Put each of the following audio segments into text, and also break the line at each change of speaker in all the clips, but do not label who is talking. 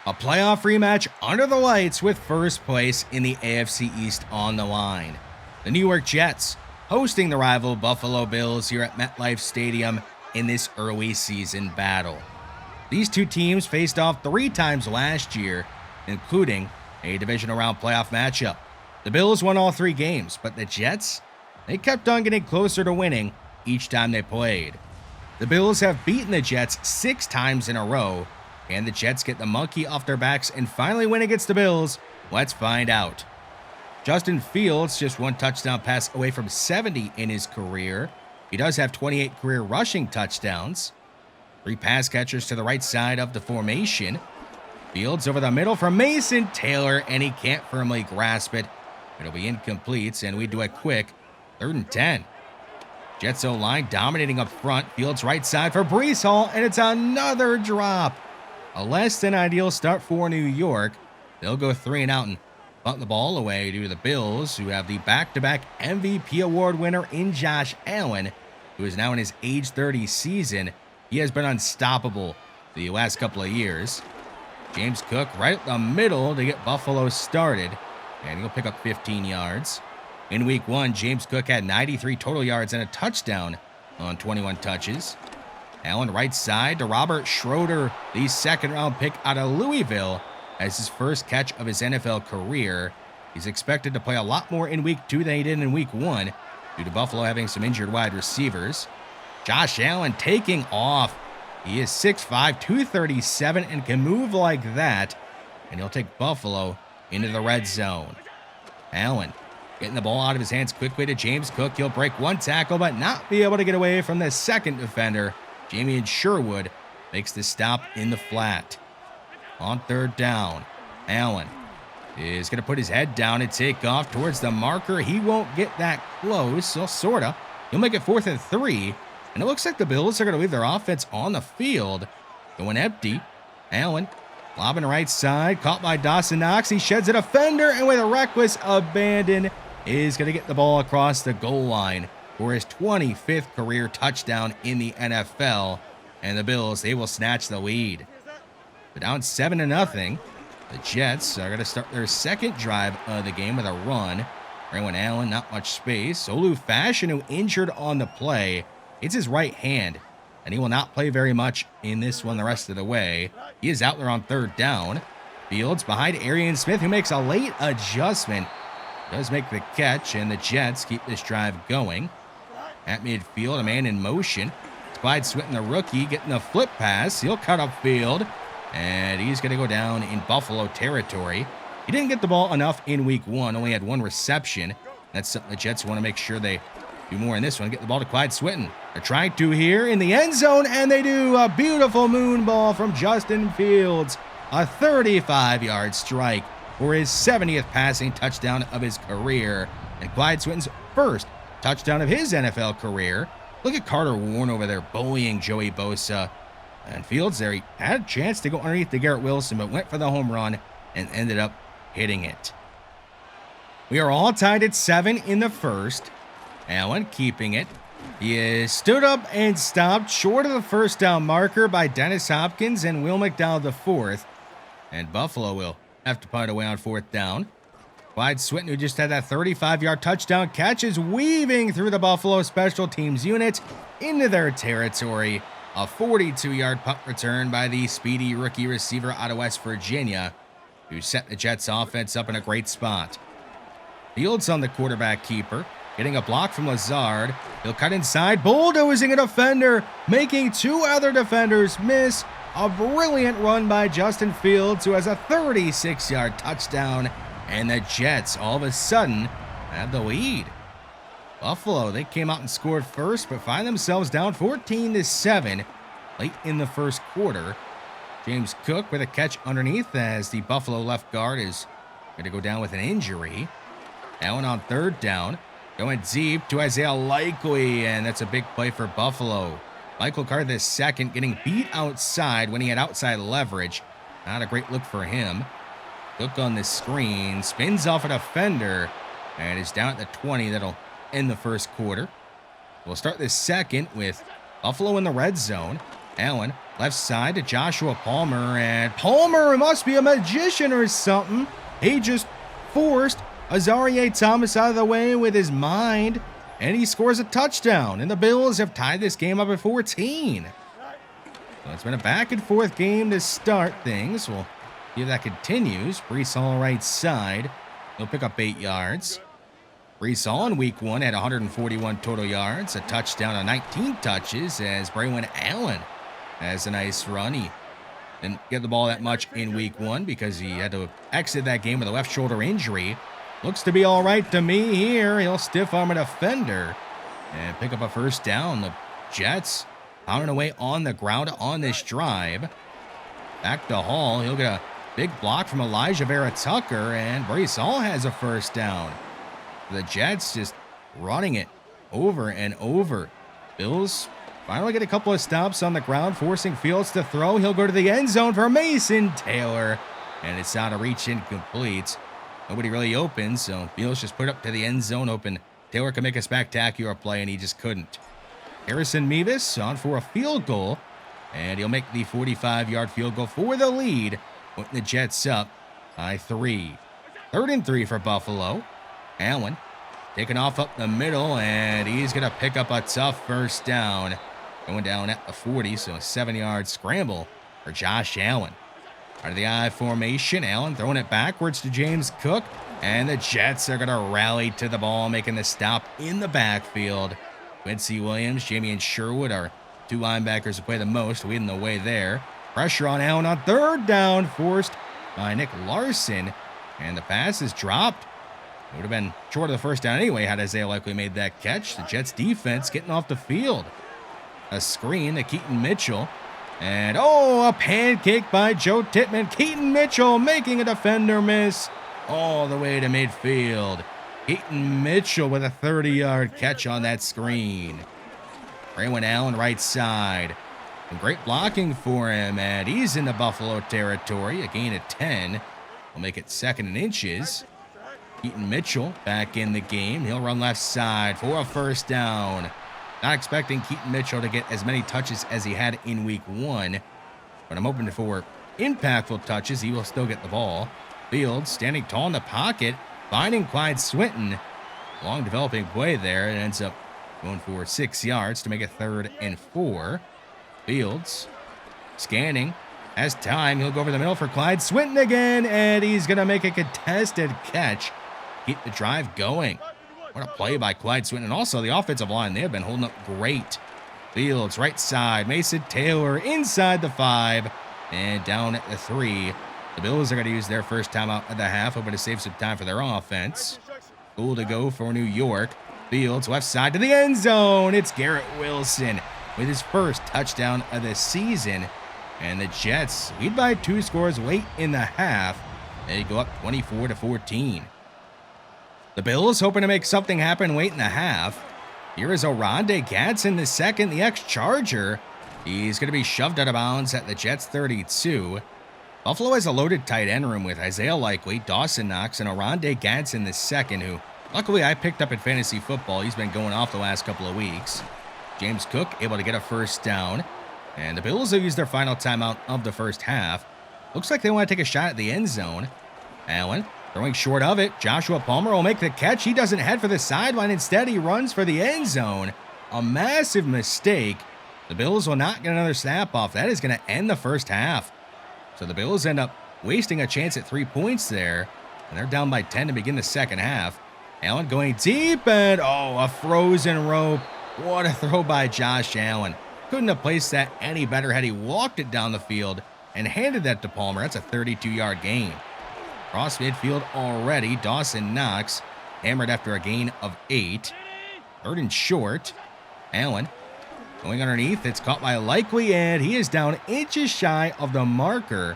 A playoff rematch under the lights with first place in the AFC East on the line. The New York Jets hosting the rival Buffalo Bills here at MetLife Stadium in this early season battle. These two teams faced off 3 times last year, including a divisional round playoff matchup. The Bills won all 3 games, but the Jets, they kept on getting closer to winning each time they played. The Bills have beaten the Jets 6 times in a row, and the Jets get the monkey off their backs and finally win against the Bills. Let's find out. Justin Fields just 1 touchdown pass away from 70 in his career. He does have 28 career rushing touchdowns. 3 pass catchers to the right side of the formation. Fields over the middle for Mason Taylor, and he can't firmly grasp it. It'll be incomplete, and we do a quick 3rd and 10. Jets O-line dominating up front. Fields right side for Breece Hall, and it's another drop. A less than ideal start for New York. They'll go 3 and out and punt the ball away to the Bills, who have the back-to-back MVP award winner in Josh Allen, who is now in his age 30 season. He has been unstoppable the last couple of years. James Cook right up the middle to get Buffalo started, and he'll pick up 15 yards. In week 1, James Cook had 93 total yards and a touchdown on 21 touches. Allen right side to Robert Schroeder, the 2nd round pick out of Louisville, as his first catch of his NFL career. He's expected to play a lot more in week 2 than he did in week 1 due to Buffalo having some injured wide receivers. Josh Allen taking off. He is 6'5", 237, and can move like that, and he'll take Buffalo into the red zone. Allen getting the ball out of his hands quickly to James Cook. He'll break 1 tackle, but not be able to get away from the 2nd defender. Jamien Sherwood makes the stop in the flat. On 3rd down, Allen is going to put his head down and take off towards the marker. He won't get that close, so sorta. He'll make it 4th and 3, and it looks like the Bills are going to leave their offense on the field. Going empty. Allen lobbing right side, caught by Dawson Knox. He sheds a defender, and with a reckless abandon, is going to get the ball across the goal line for his 25th career touchdown in the NFL. And the Bills, they will snatch the lead. But down 7-0, the Jets are going to start their 2nd drive of the game with a run. Braylon Allen, not much space. Olu Fashion, who injured on the play. It's his right hand, and he will not play very much in this one the rest of the way. He is out there on 3rd down. Fields behind Arian Smith, who makes a late adjustment. Does make the catch, and the Jets keep this drive going. At midfield, a man in motion. It's Clyde Swinton, the rookie, getting a flip pass. He'll cut upfield, and he's going to go down in Buffalo territory. He didn't get the ball enough in week 1, only had 1 reception. That's something the Jets want to make sure they do more in this one. Get the ball to Clyde Swinton. They're trying to here in the end zone, and they do. A beautiful moon ball from Justin Fields. A 35-yard strike for his 70th passing touchdown of his career, and Clyde Swinton's first touchdown of his NFL career. Look at Carter Warren over there bullying Joey Bosa. And Fields there, he had a chance to go underneath the Garrett Wilson, but went for the home run and ended up hitting it. We are all tied at 7 in the 1st. Allen keeping it. He is stood up and stopped short of the 1st down marker by Dennis Hopkins and Will McDowell the 4th. And Buffalo will have to punt away on 4th down. Clyde Swinton, who just had that 35-yard touchdown catch, is weaving through the Buffalo special teams unit into their territory. A 42-yard punt return by the speedy rookie receiver out of West Virginia, who set the Jets offense up in a great spot. Fields on the quarterback keeper, getting a block from Lazard. He'll cut inside, bulldozing a defender, making 2 other defenders miss. A brilliant run by Justin Fields, who has a 36-yard touchdown, and the Jets all of a sudden have the lead. Buffalo, they came out and scored first, but find themselves down 14-7 late in the 1st quarter. James Cook with a catch underneath as the Buffalo left guard is going to go down with an injury. Allen on 3rd down, going deep to Isaiah Likely, and that's a big play for Buffalo. Michael Carter the 2nd getting beat outside when he had outside leverage. Not a great look for him. Cook on the screen, spins off a defender, and is down at the 20. That'll end the 1st quarter. We'll start the 2nd with Buffalo in the red zone. Allen, left side to Joshua Palmer, and Palmer must be a magician or something. He just forced Azareye'h Thomas out of the way with his mind, and he scores a touchdown, and the Bills have tied this game up at 14. So it's been a back-and-forth game to start things. We'll see if that continues. Breece Hall right side. He'll pick up 8 yards. Breece Hall in week 1 had 141 total yards, a touchdown on 19 touches, as Braylon Allen has a nice run. He didn't get the ball that much in week 1 because he had to exit that game with a left shoulder injury. Looks to be all right to me here. He'll stiff arm a defender and pick up a first down. The Jets pounding away on the ground on this drive. Back to Hall. He'll get a big block from Elijah Vera Tucker, and Breece Hall has a first down. The Jets just running it over and over. Bills finally get a couple of stops on the ground, forcing Fields to throw. He'll go to the end zone for Mason Taylor, and it's out of reach, incomplete. Nobody really open, so Fields just put it up to the end zone open. Taylor can make a spectacular play, and he just couldn't. Harrison Mevis on for a field goal, and he'll make the 45-yard field goal for the lead, putting the Jets up by 3. 3rd and 3 for Buffalo. Allen taking off up the middle, and he's going to pick up a tough first down. Going down at the 40, so a 7-yard scramble for Josh Allen. Out of the I formation, Allen throwing it backwards to James Cook, and the Jets are going to rally to the ball, making the stop in the backfield. Quincy Williams, Jamie Sherwood are 2 linebackers who play the most, leading the way there. Pressure on Allen on 3rd down, forced by Nick Larson, and the pass is dropped. It would have been short of the first down anyway had Isaiah Likely made that catch. The Jets defense getting off the field. A screen to Keaton Mitchell. And a pancake by Joe Tittman. Keaton Mitchell making a defender miss all the way to midfield. Keaton Mitchell with a 30-yard catch on that screen. Braylon Allen right side. And great blocking for him, and he's in the Buffalo territory. A gain of 10. Will make it 2nd and inches. Keaton Mitchell back in the game. He'll run left side for a first down. Not expecting Keaton Mitchell to get as many touches as he had in week 1, but I'm hoping for impactful touches. He will still get the ball. Fields standing tall in the pocket, finding Clyde Swinton. Long developing play there. It ends up going for 6 yards to make it 3rd and 4. Fields scanning. Has time. He'll go over the middle for Clyde Swinton again, and he's going to make a contested catch. Keep the drive going. What a play by Clyde Swinton. And also the offensive line, they have been holding up great. Fields right side. Mason Taylor inside the 5 and down at the 3. The Bills are going to use their first timeout of the half, hoping to save some time for their offense. Goal to go for New York. Fields left side to the end zone. It's Garrett Wilson with his first touchdown of the season. And the Jets lead by 2 scores late in the half. They go up 24-14. The Bills hoping to make something happen late in the half. Here is Oronde Gadsden the second, the ex-Charger. He's going to be shoved out of bounds at the Jets 32. Buffalo has a loaded tight end room with Isaiah Likely, Dawson Knox, and Oronde Gadsden the second, who luckily I picked up in fantasy football. He's been going off the last couple of weeks. James Cook able to get a first down. And the Bills have used their final timeout of the first half. Looks like they want to take a shot at the end zone. Allen throwing short of it. Joshua Palmer will make the catch. He doesn't head for the sideline. Instead, he runs for the end zone. A massive mistake. The Bills will not get another snap off. That is going to end the first half. So the Bills end up wasting a chance at 3 points there. And they're down by 10 to begin the second half. Allen going deep, and a frozen rope. What a throw by Josh Allen. Couldn't have placed that any better had he walked it down the field and handed that to Palmer. That's a 32-yard gain. Cross midfield already. Dawson Knox hammered after a gain of 8. 3rd and short. Allen going underneath. It's caught by Likely, and he is down inches shy of the marker.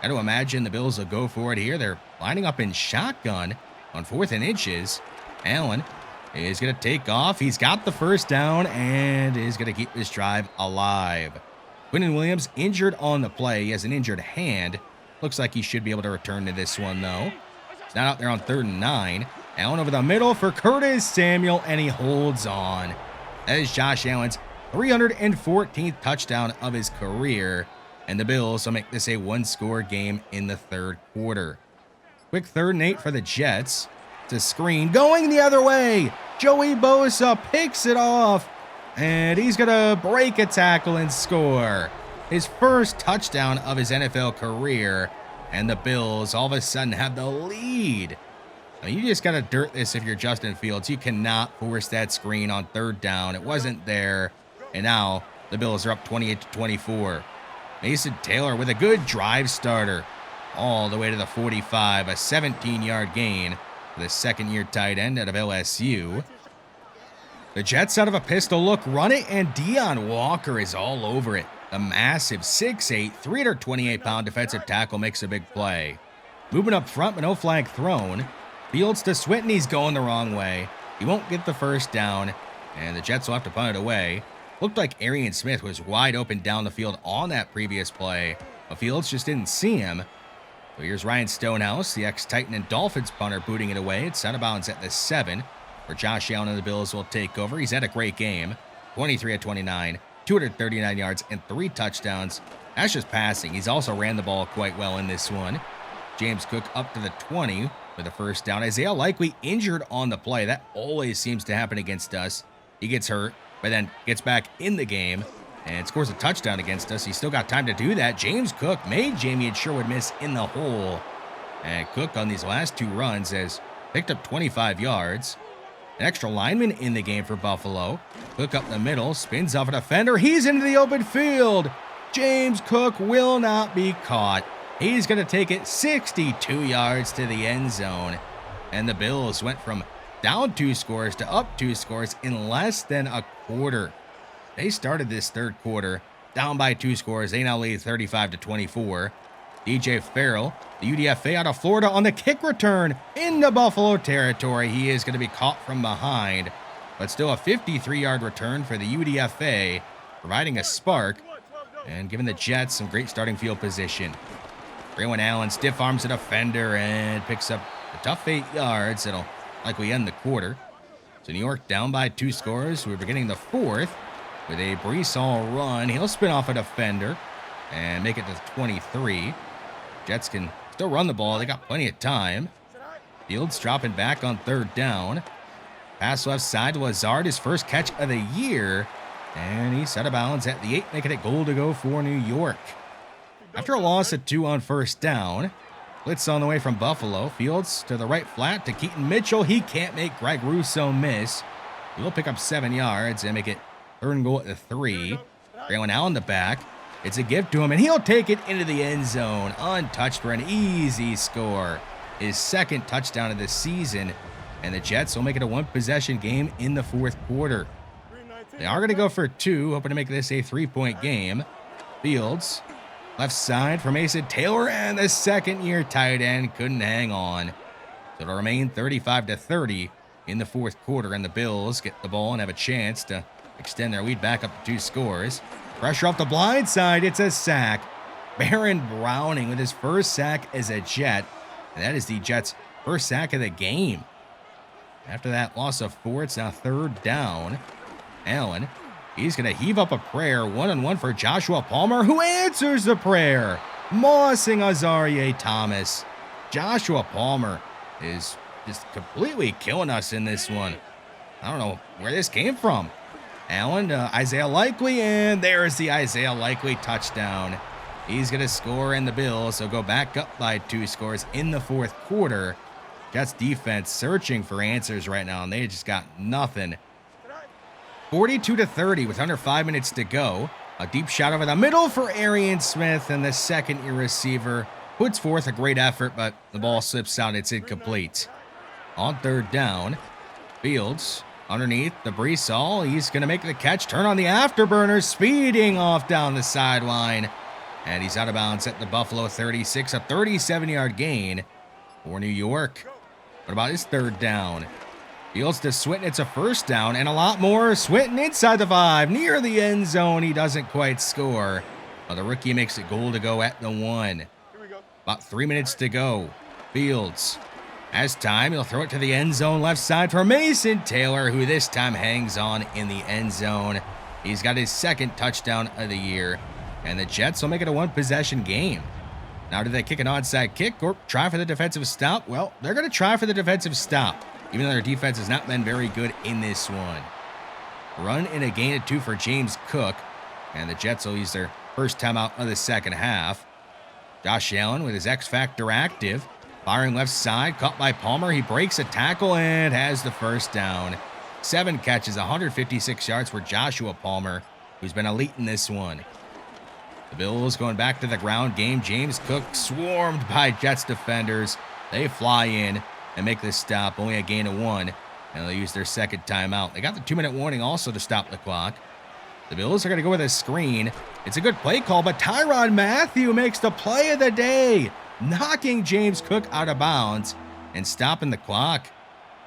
Got to imagine the Bills will go for it here. They're lining up in shotgun on 4th and inches. Allen is going to take off. He's got the first down and is going to keep this drive alive. Quinnen Williams injured on the play. He has an injured hand. Looks like he should be able to return to this one, though. He's not out there on 3rd and 9. Allen over the middle for Curtis Samuel, and he holds on. That is Josh Allen's 314th touchdown of his career, and the Bills will make this a one-score game in the third quarter. Quick 3rd and 8 for the Jets. It's a screen going the other way. Joey Bosa picks it off, and he's going to break a tackle and score. His first touchdown of his NFL career, and the Bills all of a sudden have the lead. Now, you just got to dirt this if you're Justin Fields. You cannot force that screen on 3rd down. It wasn't there, and now the Bills are up 28-24. Mason Taylor with a good drive starter all the way to the 45, a 17-yard gain for the 2nd-year tight end out of LSU. The Jets out of a pistol look, run it, and Deion Walker is all over it. A massive 6'8", 328-pound defensive tackle makes a big play. Moving up front, but no flag thrown. Fields to Swinton, he's going the wrong way. He won't get the first down, and the Jets will have to punt it away. Looked like Arian Smith was wide open down the field on that previous play, but Fields just didn't see him. So here's Ryan Stonehouse, the ex-Titan and Dolphins punter, booting it away. It's out of bounds at the 7, where Josh Allen and the Bills will take over. He's had a great game, 23 of 29, 239 yards, and 3 touchdowns. That's just passing. He's also ran the ball quite well in this one. James Cook up to the 20 for the first down. Isaiah Likely injured on the play. That always seems to happen against us. He gets hurt, but then gets back in the game and scores a touchdown against us. He's still got time to do that. James Cook made Jamie and Sherwood miss in the hole. And Cook on these last 2 runs has picked up 25 yards. An extra lineman in the game for Buffalo. Cook up the middle, spins off a defender. He's into the open field. James Cook will not be caught. He's going to take it 62 yards to the end zone. And the Bills went from down 2 scores to up 2 scores in less than a quarter. They started this third quarter down by 2 scores. They now lead 35-24. DJ Farrell, the UDFA out of Florida, on the kick return into Buffalo territory. He is going to be caught from behind, but still a 53-yard return for the UDFA, providing a spark and giving the Jets some great starting field position. Braylon Allen stiff arms a defender and picks up a tough 8 yards. It'll likely end the quarter. So New York down by 2 scores. We're beginning the 4th with a Breece all run. He'll spin off a defender and make it to 23. Jets can still run the ball. They got plenty of time. Fields dropping back on 3rd down. Pass left side to Lazard, his first catch of the year. And he's out of bounds at the 8, making it goal to go for New York. After a loss of 2 on 1st down, blitz on the way from Buffalo. Fields to the right flat to Keaton Mitchell. He can't make Greg Rousseau miss. He will pick up 7 yards and make it 3rd and goal at the 3. Braylon Allen the back. It's a gift to him, and he'll take it into the end zone, untouched for an easy score. His 2nd touchdown of the season, and the Jets will make it a 1-possession game in the 4th quarter. They are going to go for 2, hoping to make this a 3-point game. Fields, left side for Mason Taylor, and the 2nd-year tight end couldn't hang on. So it'll remain 35-30 in the 4th quarter, and the Bills get the ball and have a chance to extend their lead back up to 2 scores. Pressure off the blind side, it's a sack. Baron Browning with his first sack as a Jet, and that is the Jets' first sack of the game. After that loss of 4, it's now 3rd down. Allen, he's going to heave up a prayer, 1-on-1 for Joshua Palmer, who answers the prayer, mossing Azaria Thomas. Joshua Palmer is just completely killing us in this one. I don't know where this came from. Allen to Isaiah Likely, and there's the Isaiah Likely touchdown. He's going to score, and the Bills will go back up by 2 scores in the 4th quarter. Jets defense searching for answers right now, and they just got nothing. 42-30 with under 5 minutes to go. A deep shot over the middle for Arian Smith, and the 2nd-year receiver puts forth a great effort, but the ball slips out. It's incomplete. On 3rd down, Fields underneath the Breece all. He's going to make the catch, turn on the afterburner, speeding off down the sideline. And he's out of bounds at the Buffalo 36, a 37-yard gain for New York. What about his 3rd down? Fields to Swinton, it's a 1st down, and a lot more. Swinton inside the 5, near the end zone. He doesn't quite score. Well, the rookie makes it goal to go at the 1. About 3 minutes to go. Fields has time. He'll throw it to the end zone left side for Mason Taylor, who this time hangs on in the end zone. He's got his second touchdown of the year, and the Jets will make it a one-possession game. Now, do they kick an onside kick or try for the defensive stop? Well, they're going to try for the defensive stop, even though their defense has not been very good in this one. Run in a gain of 2 for James Cook, and the Jets will use their first timeout of the second half. Josh Allen with his X Factor active, firing left side, caught by Palmer. He breaks a tackle and has the first down. 7 catches, 156 yards for Joshua Palmer, who's been elite in this one. The Bills going back to the ground game. James Cook swarmed by Jets defenders. They fly in and make this stop, only a gain of 1, and they'll use their second timeout. They got the 2-minute warning also to stop the clock. The Bills are going to go with a screen. It's a good play call, but Tyrann Mathieu makes the play of the day, knocking James Cook out of bounds and stopping the clock.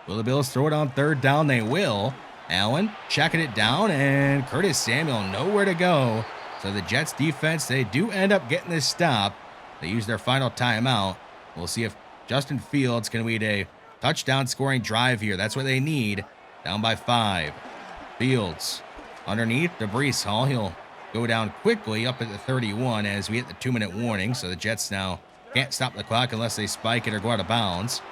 Will the Bills throw it on third down? They will. Allen checking it down, and Curtis Samuel nowhere to go. So the Jets defense, they do end up getting this stop. They use their final timeout. We'll see if Justin Fields can lead a touchdown scoring drive here. That's what they need. Down by 5. Fields underneath to Breece Hall. He'll go down quickly up at the 31 as we hit the 2-minute warning. So the Jets now can't stop the clock unless they spike it or go out of bounds.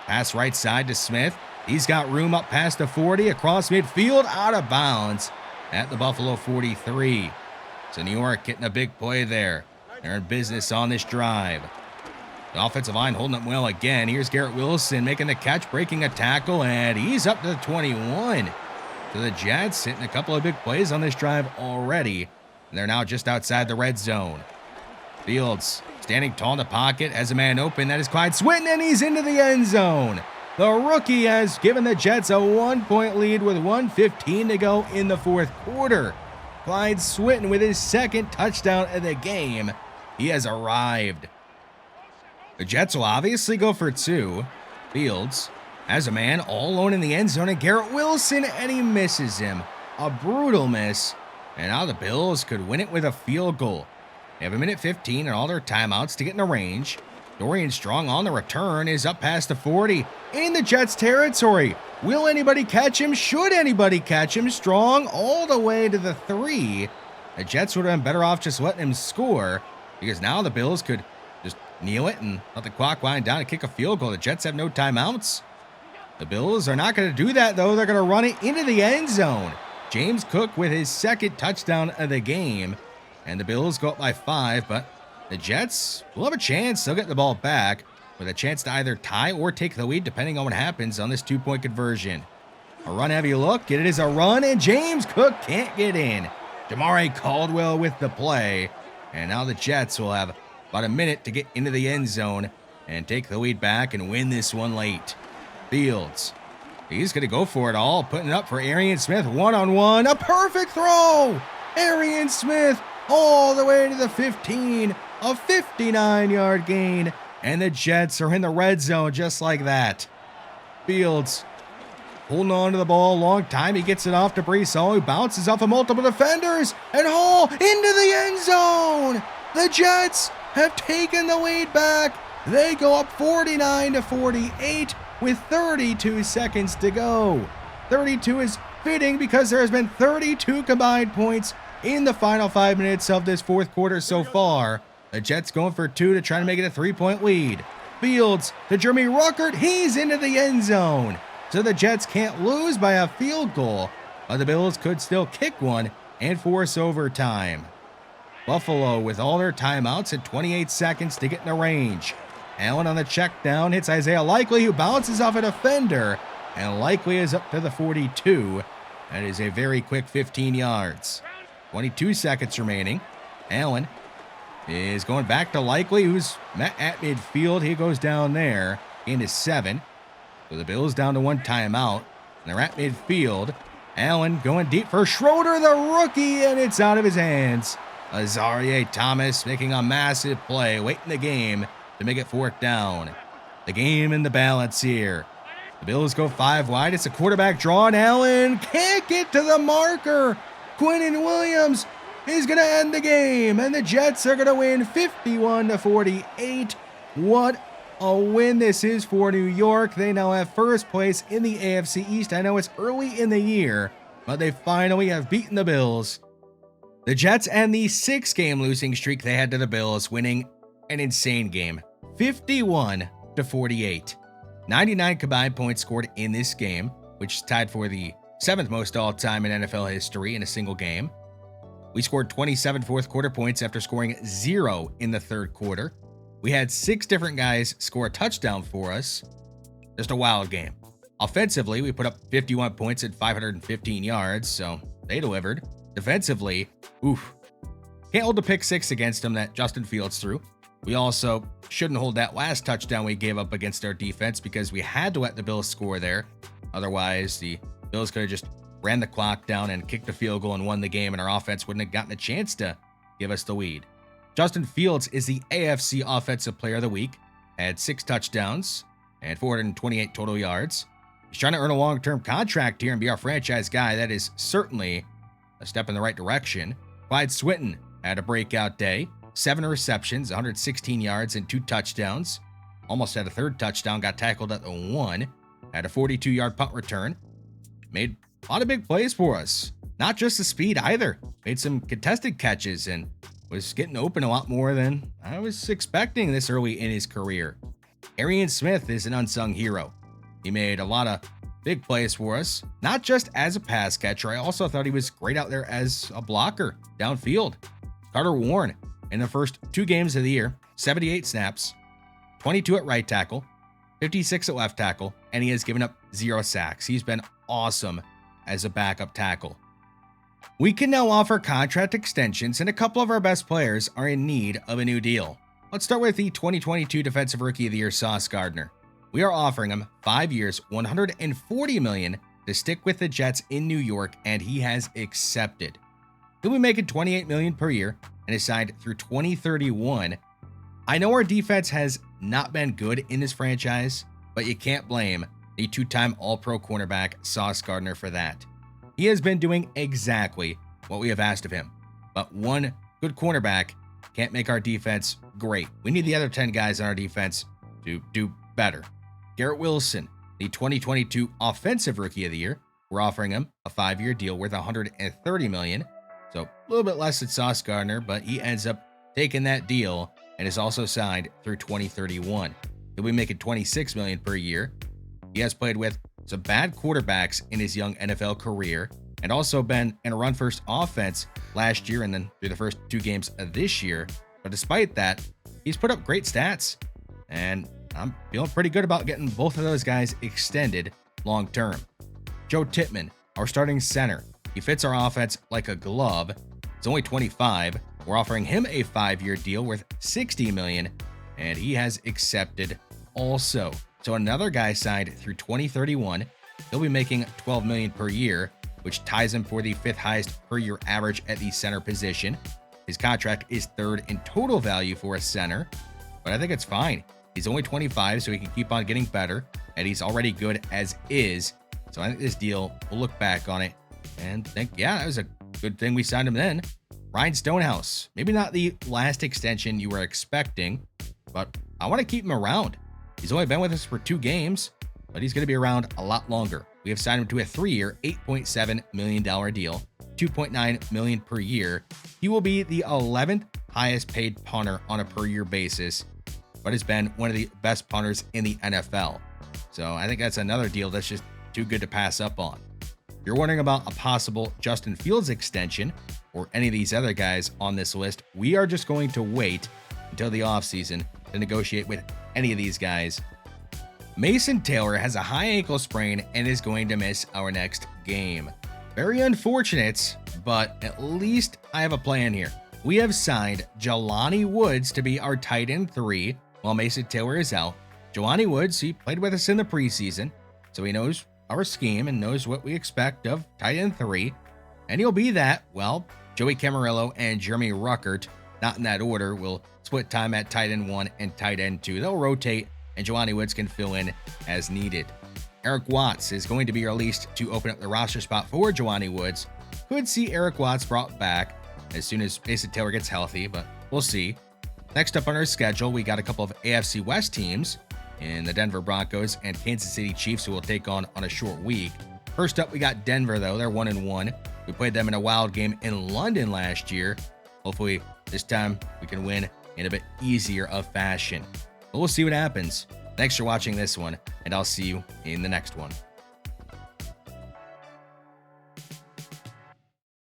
Pass right side to Smith. He's got room up past the 40, across midfield, out of bounds at the Buffalo 43. So New York getting a big play there. They're in business on this drive. The offensive line holding up well again. Here's Garrett Wilson making the catch, breaking a tackle, and he's up to the 21. So the Jets hitting a couple of big plays on this drive already. And they're now just outside the red zone. Fields standing tall in the pocket, has a man open. That is Clyde Swinton, and he's into the end zone. The rookie has given the Jets a 1-point lead with 1:15 to go in the fourth quarter. Clyde Swinton with his second touchdown of the game. He has arrived. The Jets will obviously go for 2. Fields has a man all alone in the end zone, and Garrett Wilson, and he misses him. A brutal miss. And now the Bills could win it with a field goal. They have 1:15 and all their timeouts to get in the range. Dorian Strong on the return is up past the 40 in the Jets territory. Will anybody catch him? Should anybody catch him? Strong all the way to the 3. The Jets would have been better off just letting him score, because now the Bills could just kneel it and let the clock wind down and kick a field goal. The Jets have no timeouts. The Bills are not going to do that, though. They're going to run it into the end zone. James Cook with his second touchdown of the game, and the Bills go up by 5, but the Jets will have a chance. They'll get the ball back with a chance to either tie or take the lead, depending on what happens on this 2-point conversion. A run-heavy look. It is a run, and James Cook can't get in. Jamare Caldwell with the play. And now the Jets will have about a minute to get into the end zone and take the lead back and win this one late. Fields. He's going to go for it all, putting it up for Arian Smith one-on-one. A perfect throw! Arian Smith all the way to the 15. A 59-yard gain. And the Jets are in the red zone just like that. Fields holding on to the ball a long time. He gets it off to Breece Hall, who bounces off of multiple defenders. And Hall into the end zone. The Jets have taken the lead back. They go up 49-48 with 32 seconds to go. 32 is fitting because there has been 32 combined points in the final 5 minutes of this fourth quarter so far. The Jets going for 2 to try to make it a 3-point lead. Fields to Jeremy Ruckert. He's into the end zone. So the Jets can't lose by a field goal, but the Bills could still kick one and force overtime. Buffalo with all their timeouts at 28 seconds to get in the range. Allen on the check down hits Isaiah Likely, who bounces off a defender, and Likely is up to the 42. That is a very quick 15 yards. 22 seconds remaining. Allen is going back to Likely, who's met at midfield. He goes down there into 7. So the Bills down to 1 timeout. And they're at midfield. Allen going deep for Schroeder, the rookie, and it's out of his hands. Azarie Thomas making a massive play late in the game to make it 4th down. The game in the balance here. The Bills go 5 wide. It's a quarterback draw, and Allen can't get to the marker. Quinnen Williams is going to end the game, and the Jets are going to win 51-48. What a win this is for New York. They now have first place in the AFC East. I know it's early in the year, but they finally have beaten the Bills. The Jets end the 6-game losing streak they had to the Bills, winning an insane game, 51-48. 99 combined points scored in this game, which is tied for the 7th most all-time in NFL history in a single game. We scored 27 fourth quarter points after scoring 0 in the third quarter. We had 6 different guys score a touchdown for us. Just a wild game. Offensively, we put up 51 points at 515 yards, so they delivered. Defensively, can't hold the pick 6 against them that Justin Fields threw. We also shouldn't hold that last touchdown we gave up against our defense because we had to let the Bills score there. Otherwise, the Bills could have just ran the clock down and kicked a field goal and won the game, and our offense wouldn't have gotten a chance to give us the lead. Justin Fields is the AFC Offensive Player of the Week, had 6 touchdowns and 428 total yards. He's trying to earn a long-term contract here and be our franchise guy. That is certainly a step in the right direction. Clyde Swinton had a breakout day. 7 receptions, 116 yards, and 2 touchdowns. Almost had a third touchdown, got tackled at the 1. Had a 42-yard punt return. Made a lot of big plays for us. Not just the speed either. Made some contested catches and was getting open a lot more than I was expecting this early in his career. Arian Smith is an unsung hero. He made a lot of big plays for us, not just as a pass catcher. I also thought he was great out there as a blocker downfield. Carter Warren, in the first 2 games of the year, 78 snaps, 22 at right tackle, 56 at left tackle, and he has given up 0 sacks. He's been awesome as a backup tackle. We can now offer contract extensions, and a couple of our best players are in need of a new deal. Let's start with the 2022 Defensive Rookie of the Year, Sauce Gardner. We are offering him 5 years, $140 million to stick with the Jets in New York, and he has accepted. He'll be making $28 million per year and is signed through 2031. I know our defense has not been good in this franchise, but you can't blame the 2-time All-Pro cornerback Sauce Gardner for that. He has been doing exactly what we have asked of him, but one good cornerback can't make our defense great. We need the other 10 guys on our defense to do better. Garrett Wilson, the 2022 Offensive Rookie of the Year, we're offering him a 5-year deal worth $130 million. So a little bit less than Sauce Gardner, but he ends up taking that deal and is also signed through 2031. He'll be making $26 million per year. He has played with some bad quarterbacks in his young NFL career and also been in a run-first offense last year and then through the first 2 games of this year. But despite that, he's put up great stats, and I'm feeling pretty good about getting both of those guys extended long-term. Joe Tippmann, our starting center. He fits our offense like a glove. He's only 25. We're offering him a 5-year deal worth $60 million, and he has accepted also. So another guy signed through 2031. He'll be making $12 million per year, which ties him for the 5th highest per year average at the center position. His contract is 3rd in total value for a center, but I think it's fine. He's only 25, so he can keep on getting better, and he's already good as is. So I think this deal, we'll look back on it and think, yeah, that was a good thing we signed him then. Ryan Stonehouse, maybe not the last extension you were expecting, but I want to keep him around. He's only been with us for 2 games, but he's going to be around a lot longer. We have signed him to a 3-year, $8.7 million deal, $2.9 million per year. He will be the 11th highest paid punter on a per year basis, but has been one of the best punters in the NFL. So I think that's another deal that's just too good to pass up on. If you're wondering about a possible Justin Fields extension or any of these other guys on this list, we are just going to wait until the offseason to negotiate with any of these guys. Mason Taylor has a high ankle sprain and is going to miss our next game. Very unfortunate, but at least I have a plan here. We have signed Jelani Woods to be our tight end 3 while Mason Taylor is out. Jelani Woods, he played with us in the preseason, so he knows our scheme and knows what we expect of tight end 3. And he'll be that, well, Joey Camarillo and Jeremy Ruckert, not in that order, will split time at tight end 1 and tight end 2. They'll rotate, and Jelani Woods can fill in as needed. Eric Watts is going to be released to open up the roster spot for Jelani Woods. Could see Eric Watts brought back as soon as Mason Taylor gets healthy, but we'll see. Next up on our schedule, we got a couple of AFC West teams in the Denver Broncos and Kansas City Chiefs who will take on a short week. First up, we got Denver, though. They're 1-1. We played them in a wild game in London last year. Hopefully, this time we can win in a bit easier of fashion. But we'll see what happens. Thanks for watching this one, and I'll see you in the next one.